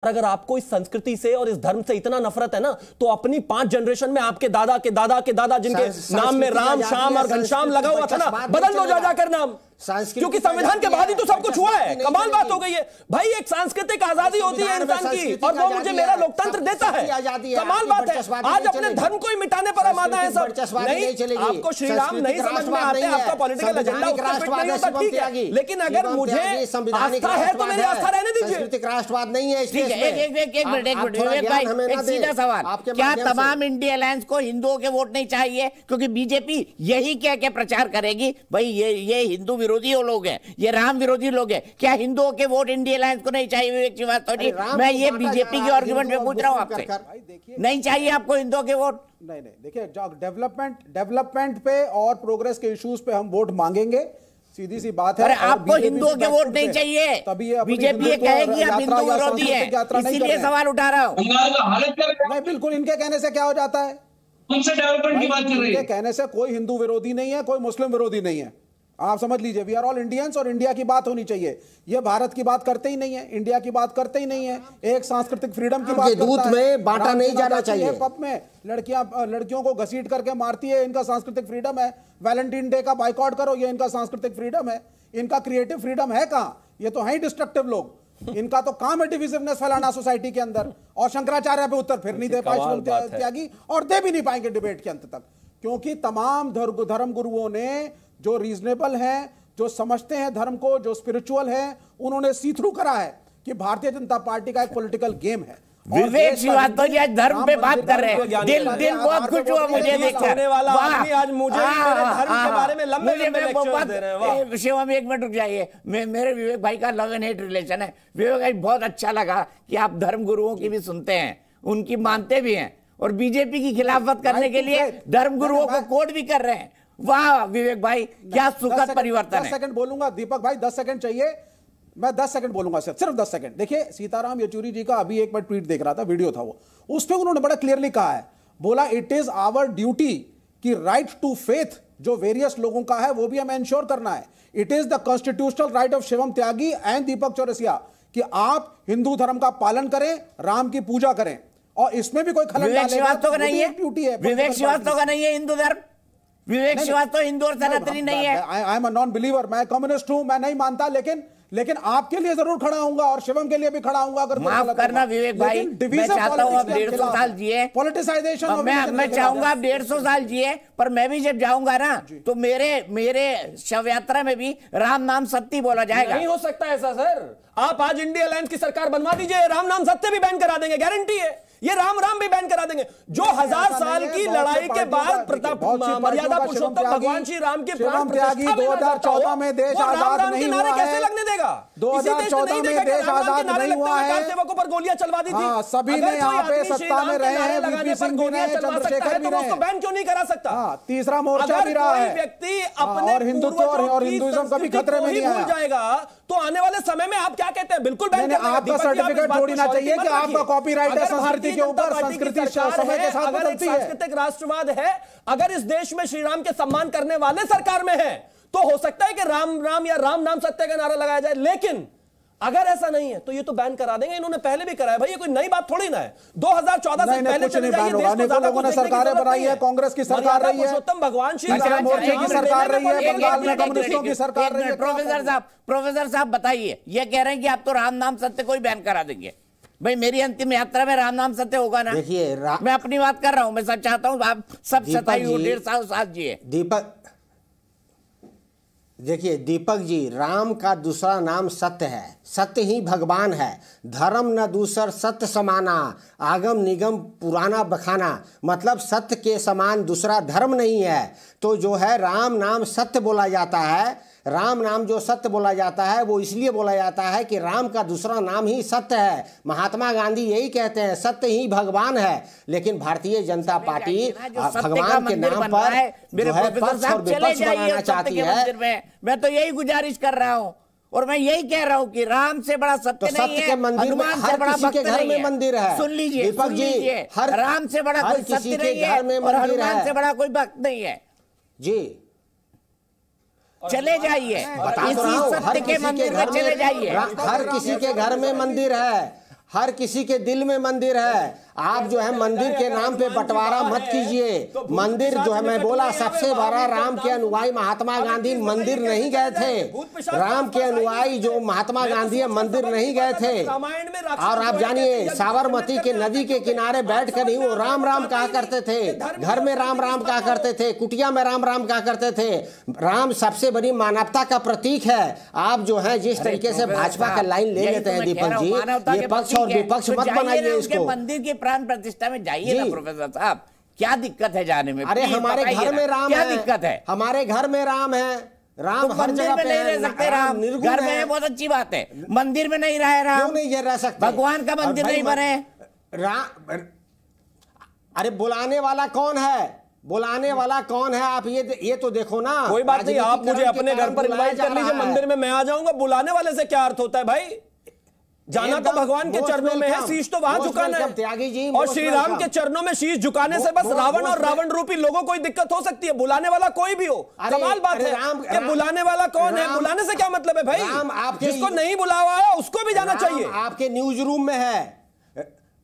अगर आपको इस संस्कृति से और इस धर्म से इतना नफरत है ना, तो अपनी 5 जनरेशन में आपके दादा के दादा के दादा जिनके नाम में राम, श्याम और घनश्याम लगा हुआ था ना, बदल लो जा जाकर नाम, क्योंकि संविधान के बाद ही तो सब कुछ हुआ है। कमाल बात हो गई है भाई, एक सांस्कृतिक आजादी होती है इंसान की, और वो मुझे मेरा लोकतंत्र देता है। कमाल बात है, आज अपने धर्म को ही मिटाने पर आमादा है सब। नहीं, आपको श्री राम नहीं समझ में आते, आपका पॉलिटिकल एजेंडा उसका फिट नहीं होता, ठीक है, लेकिन अगर मुझे आस्था है तो मेरी आस्था रहने दीजिए। राष्ट्रवाद नहीं है। एक मिनट विवेक भाई, एक सीधा सवाल, क्या तमाम इंडिया अलायंस को हिंदुओं के वोट नहीं चाहिए? क्योंकि बीजेपी यही कह के प्रचार करेगी भाई ये हिंदू विरोधी लोग हैं, ये राम विरोधी लोग हैं, क्या हिंदुओं के वोट इंडिया अलायंस को नहीं चाहिए? विवेक श्रीवास्तव जी, मैं ये बीजेपी के आर्गुमेंट में पूछ रहा हूं आपसे, नहीं चाहिए आपको हिंदुओं के वोट? नहीं, देखिए, डेवलपमेंट पे और प्रोग्रेस के इश्यूज पे हम वोट मांगेंगे, सीधी सी बात है। अरे आपको हिंदुओं के वोट नहीं चाहिए, बीजेपी ये कहेगी आप हिंदू विरोधी है, इसीलिए सवाल उठा रहा हूं। नहीं, बिल्कुल, इनके कहने से क्या हो जाता है? उनसे डेवलपमेंट की बात कर रही है। इनके कहने से कोई हिंदू विरोधी नहीं है, कोई मुस्लिम विरोधी नहीं है, आप समझ लीजिए। वी आर ऑल इंडियंस, और इंडिया की बात होनी चाहिए। ये भारत की बात करते ही नहीं है, इंडिया की बात करते ही नहीं है, एक सांस्कृतिक फ्रीडम की बात दूध में बांटा नहीं जाना चाहिए। पब में लड़कियों को घसीट करके मारती है, इनका सांस्कृतिक फ्रीडम है। वैलेंटाइन डे का बाइकआउट करो, ये इनका सांस्कृतिक फ्रीडम है। इनका क्रिएटिव फ्रीडम है कहां? ये तो है ही डिस्ट्रक्टिव लोग। इनका तो काम है डिविजिवनेस फैलाना सोसाइटी के अंदर, और शंकराचार्य पे उत्तर फिर नहीं दे पाए शिवम त्यागी, और दे भी नहीं पाएंगे डिबेट के अंत तक, क्योंकि तमाम धर्म गुरुओं ने जो रीजनेबल हैं, जो समझते हैं धर्म को, जो स्पिरिचुअल है, उन्होंने सी थ्रू करा है कि भारतीय जनता पार्टी का एक पॉलिटिकल गेम है। विवेक श्रीवास्तव जी आज धर्म पे बात कर रहे हैं, दिल बहुत खुश हुआ मुझे देखकर। आज मुझे धर्म के बारे में लंबे लेक्चर दे रहे हैं। शिवम एक मिनट रुक जाइए, मेरे विवेक भाई का लव एंड हेट रिलेशन है। विवेक भाई बहुत अच्छा लगा कि आप धर्म गुरुओं की भी सुनते हैं, उनकी मानते भी हैं, और बीजेपी की खिलाफत करने के लिए धर्म गुरुओं को कोट भी कर रहे हैं। वाह विवेक भाई, क्या सुखद परिवर्तन है। 10 सेकंड बोलूंगा दीपक भाई, 10 सेकंड चाहिए, मैं 10 सेकंड बोलूंगा, सिर्फ 10 सेकंड। देखिए, सीताराम येचुरी जी का अभी एक बार ट्वीट देख रहा था, वीडियो था वो, उस पर उन्होंने बड़ा क्लियरली कहा है, बोला इट इज आवर ड्यूटी कि राइट टू फेथ जो वेरियस लोगों का है वो भी हमें इंश्योर करना है। It is the constitutional right of Shivam Tyagi and Deepak Chaurasia कि आप हिंदू धर्म का पालन करें, राम की पूजा करें, और इसमें भी कोई खलल विवेक श्रीवास्तव का नहीं है, ड्यूटी है। विवेक श्रीवास्तव का नहीं है हिंदू धर्म, विवेक श्रीवास्तव हिंदू और सनातनी नहीं है। I am a non believer, मैं कम्युनिस्ट हूं, मैं नहीं मानता, लेकिन आपके लिए जरूर खड़ा हूंगा और शिवम के लिए भी खड़ा हूंगा। अगर माफ करना विवेक भाई, मैं चाहता हूं आप 150 साल जिए, पॉलिटिसाइजेशन, मैं चाहूंगा आप 150 साल जिए, पर मैं भी जब जाऊंगा ना तो मेरे शव यात्रा में भी राम नाम सत्य बोला जाएगा। नहीं हो सकता ऐसा सर, आप आज इंडिया अलायंस की सरकार बनवा दीजिए, राम नाम सत्य भी बैन करा देंगे, गारंटी है। ये राम भी बैन करा देंगे। जो 1000 साल की लड़ाई के बाद मर्यादा पुरुषोत्तम भगवान श्री राम के प्राण प्रतिष्ठा 2014 में देश आजाद नहीं हुआ है, कैसे लगने देगा? 2014 में देश आजाद नहीं हुआ है, सेवकों पर गोलियां चलवा दी थी, सभी ने यहाँ पे सत्ता में रहे हैं, वीपी सिंह भी रहे, चंद्रशेखर भी रहे, बैन क्यों नहीं करा सकता? तीसरा मोर्चा भी रहा है, व्यक्ति अपने और हिंदुत्व और हिंदुइज्म कभी खतरे में नहीं आया जाएगा, तो आने वाले समय में आप क्या कहते हैं? बिल्कुल बैन। आपका सर्टिफिकेट जोड़ना चाहिए कि आपका कॉपीराइट है संस्कृति के ऊपर, संस्कृति समय के साथ बदलती है। सांस्कृतिक राष्ट्रवाद है, अगर इस देश में श्री राम के सम्मान करने वाले सरकार में है, तो हो सकता है कि राम या राम नाम सत्य का नारा लगाया जाए, लेकिन अगर ऐसा नहीं है तो ये तो बैन करा देंगे। इन्होंने पहले भी कराया भाई, ये कोई नई बात थोड़ी ना है। 2014 से पहले चले जाइए, लोगों ने सरकारें बनाई है, कांग्रेस की सरकार रही है, पुरुषोत्तम भगवान श्री राम मोर्चे की सरकार रही है, बंगाल में कम्युनिस्टों की सरकार रही है। प्रोफेसर साहब बताइए, ये कह रहे हैं कि आप तो राम नाम सत्य को ही बैन करा देंगे। भाई मेरी अंतिम यात्रा में राम नाम सत्य होगा ना? देखिए, मैं अपनी बात कर रहा हूं, मैं सब चाहता हूं आप सब 150 साल जिए। देखिए दीपक जी, राम का दूसरा नाम सत्य है, सत्य ही भगवान है। धर्म न दूसर सत्य समाना, आगम निगम पुराना बखाना, मतलब सत्य के समान दूसरा धर्म नहीं है। तो जो है राम नाम सत्य बोला जाता है, राम नाम जो सत्य बोला जाता है वो इसलिए बोला जाता है कि राम का दूसरा नाम ही सत्य है। महात्मा गांधी यही कहते हैं, सत्य ही भगवान है। लेकिन भारतीय जनता पार्टी भगवान के नाम पर जो है पक्ष और विपक्ष बनाना चाहती है। मैं तो यही गुजारिश कर रहा हूँ, और मैं यही कह रहा हूँ कि राम से बड़ा सत्य तो नहीं है, के मंदिर में हर किसी के घर में मंदिर है। सुन लीजिए दीपक जी, हर राम से बड़ा कोई सत्य नहीं है, और हनुमान से बड़ा कोई भक्त नहीं है जी। चले जाइए, इसी सत्य के मंदिर में चले जाइए। हर किसी के घर में मंदिर है, हर किसी के दिल में मंदिर है। आप जो है मंदिर के नाम पे बंटवारा मत कीजिए। मंदिर जो है, मैं बोला सबसे बड़ा राम के अनुयायी महात्मा गांधी मंदिर नहीं गए थे। राम के अनुयायी जो महात्मा गांधी है मंदिर नहीं गए थे। और आप जानिए साबरमती के नदी के किनारे बैठ कर ही वो राम राम कहा करते थे, घर में राम राम कहा करते थे, कुटिया में राम राम कहा करते थे। राम सबसे बड़ी मानवता का प्रतीक है। आप जो है जिस तरीके से भाजपा का लाइन ले लेते हैं दीपक जी, ये पक्ष और विपक्ष मत बनाइए इसको। मंदिर की प्राण प्रतिष्ठा में जाइए ना प्रोफेसर साहब, क्या दिक्कत है जाने में? अरे हमारे घर में राम क्या है, दिक्कत है? हमारे घर में राम है। राम तो हर जगह पे नहीं रह सकते। राम घर में है, बहुत अच्छी बात है। मंदिर में नहीं रहे राम, क्यों नहीं रह सकते? भगवान का मंदिर नहीं बने। राम, अरे बुलाने वाला कौन है? बुलाने वाला कौन है? आप ये तो देखो ना। कोई बात नहीं, आप मुझे अपने घर पर इनवाइट कर लीजिए, मंदिर में मैं आ जाऊंगा। बुलाने वाले से क्या अर्थ होता है भाई? जाना तो भगवान के चरणों में है, शीश तो वहां झुकाना है। त्यागी जी, और श्री राम के चरणों में शीश झुकाने से बस रावण और रावण रूपी लोगों को ही दिक्कत हो सकती है, बुलाने वाला कोई भी हो। कमाल बात है कि बुलाने वाला कौन है, बुलाने से क्या मतलब है भाई? जिसको नहीं बुलावा है उसको भी जाना चाहिए। आपके न्यूज रूम में है,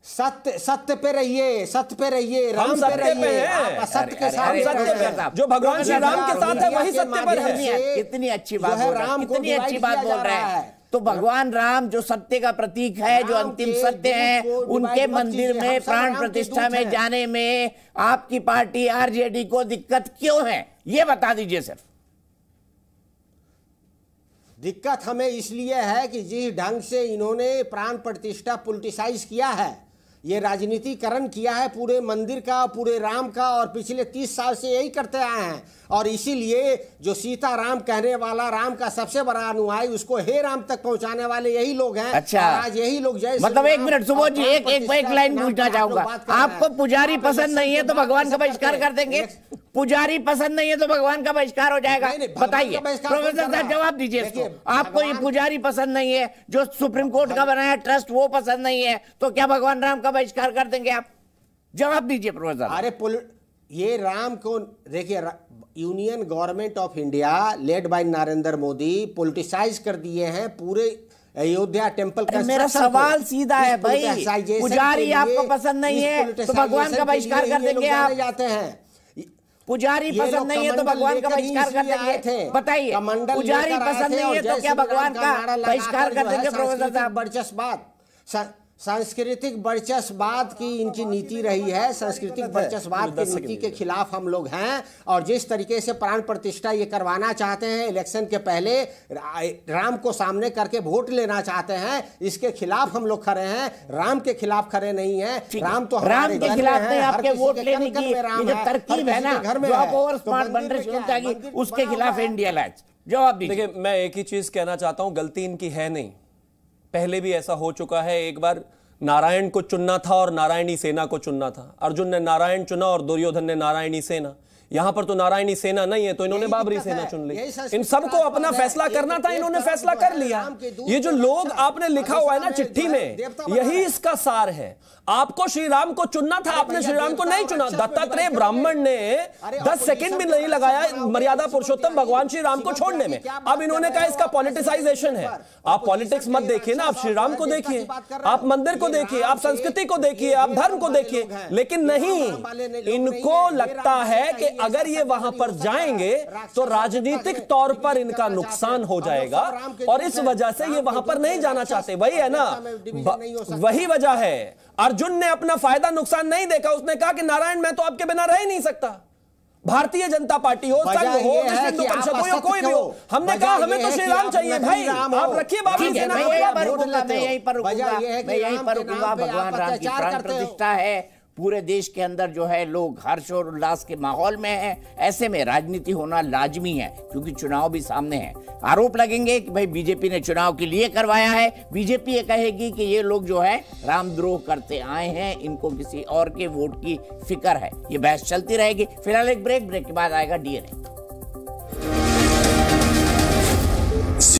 सत्य पे रहिए, सत्य पे रहिए, राम पे रहिए, सत्य के साथ। जो भगवान श्री राम के साथ है वही सत्य पर है। कितनी अच्छी बात बोल रहा है, कितनी अच्छी बात बोल रहा है। तो भगवान राम जो सत्य का प्रतीक है, जो अंतिम सत्य है, उनके मंदिर में प्राण प्रतिष्ठा में जाने में आपकी पार्टी आरजेडी को दिक्कत क्यों है, ये बता दीजिए सिर्फ। दिक्कत हमें इसलिए है कि जिस ढंग से इन्होंने प्राण प्रतिष्ठा पॉलिटिसाइज किया है, ये राजनीतिकरण किया है पूरे मंदिर का, पूरे राम का, और पिछले 30 साल से यही करते आए हैं। और इसीलिए जो सीता राम कहने वाला राम का सबसे बड़ा अनुयायी, उसको हे राम तक पहुंचाने वाले यही लोग हैं। अच्छा, आज यही लोग जय मतलब एक मिनट सुबोध जी, एक लाइन पूछना चाहूंगा। आपको पुजारी पसंद नहीं है तो भगवान का बहिष्कार कर देंगे? पुजारी पसंद नहीं है तो भगवान का बहिष्कार हो जाएगा? बताइए प्रोफेसर साहब, जवाब दीजिए इसको। आपको ये पुजारी पसंद नहीं है, जो सुप्रीम कोर्ट का बनाया ट्रस्ट वो पसंद नहीं है, तो क्या भगवान राम का बहिष्कार कर देंगे आप? जवाब दीजिए प्रोफेसर। अरे ये राम को देखिए, union government of India led by Narendra Modi politicise कर दिए हैं पूरे अयोध्या टेम्पल। मेरा सवाल सीधा है भाई, पुजारी आपको पसंद नहीं है तो भगवान का बहिष्कार कर देंगे आप? जाते हैं पुजारी पसंद नहीं है तो भगवान का बहिष्कार कर देंगे? बताइए, पुजारी पसंद नहीं है तो क्या भगवान का बहिष्कार कर देंगे प्रोफेसर साहब? वर्चस्ववाद, सांस्कृतिक वर्चस्ववाद की इनकी नीति रही है। सांस्कृतिक वर्चस्ववाद की नीति के खिलाफ हम लोग हैं। और जिस तरीके से प्राण प्रतिष्ठा ये करवाना चाहते हैं, इलेक्शन के पहले राम को सामने करके वोट लेना चाहते हैं, इसके खिलाफ हम लोग खड़े हैं। राम के खिलाफ खड़े नहीं है। राम तो राम के खिलाफ नहीं, आपके वोट लेने की जो तरकीब है ना, जो आप ओवर स्मार्ट बन रहे हैं, उसके खिलाफ इंडिया लाइज। जवाब दीजिए। देखिए, मैं एक ही चीज कहना चाहता हूं, गलती इनकी है नहीं। पहले भी ऐसा हो चुका है। एक बार नारायण को चुनना था और नारायणी सेना को चुनना था। अर्जुन ने नारायण चुना और दुर्योधन ने नारायणी सेना। यहां पर तो नारायणी सेना नहीं है, तो इन्होंने बाबरी सेना चुन ली। इन सबको अपना फैसला करना था, इन्होंने फैसला कर लिया। ये जो लोग आपने लिखा हुआ है ना चिट्ठी में, यही इसका सार है। आपको श्री राम को चुनना था, आपने श्री राम को नहीं चुना। दत्तात्रेय ब्राह्मण ने 10 सेकंड भी नहीं लगाया मर्यादा पुरुषोत्तम भगवान श्री राम को छोड़ने में। अब इन्होंने कहा इसका पॉलिटिसाइजेशन है। आप पॉलिटिक्स मत देखिए ना, आप श्री राम को देखिए, आप मंदिर को देखिए, आप संस्कृति को देखिए, आप धर्म को देखिए। लेकिन नहीं, इनको लगता है कि अगर ये वहां पर जाएंगे तो राजनीतिक तौर पर इनका नुकसान हो जाएगा, और इस वजह से ये वहां पर नहीं जाना चाहते। वही है ना, वही वजह है। अर्जुन ने अपना फायदा नुकसान नहीं देखा। उसने कहा कि नारायण, मैं तो आपके बिना रह ही नहीं सकता। भारतीय जनता पार्टी हो, संघ हो, विश्व हिंदू परिषद हो या कोई भी हो, हमने कहा हमें तो श्री राम चाहिए भाई। आप रखिए बाबरी सेना को। मैं यहीं पर रुकूंगा। भगवान राम की प्राण प्रतिष्ठा है, पूरे देश के अंदर जो है लोग हर्ष और उल्लास के माहौल में हैं। ऐसे में राजनीति होना लाजमी है, क्योंकि चुनाव भी सामने है। आरोप लगेंगे कि भाई बीजेपी ने चुनाव के लिए करवाया है। बीजेपी ये कहेगी कि ये लोग जो है रामद्रोह करते आए हैं, इनको किसी और के वोट की फिक्र है। ये बहस चलती रहेगी। फिलहाल एक ब्रेक के बाद आएगा DNA।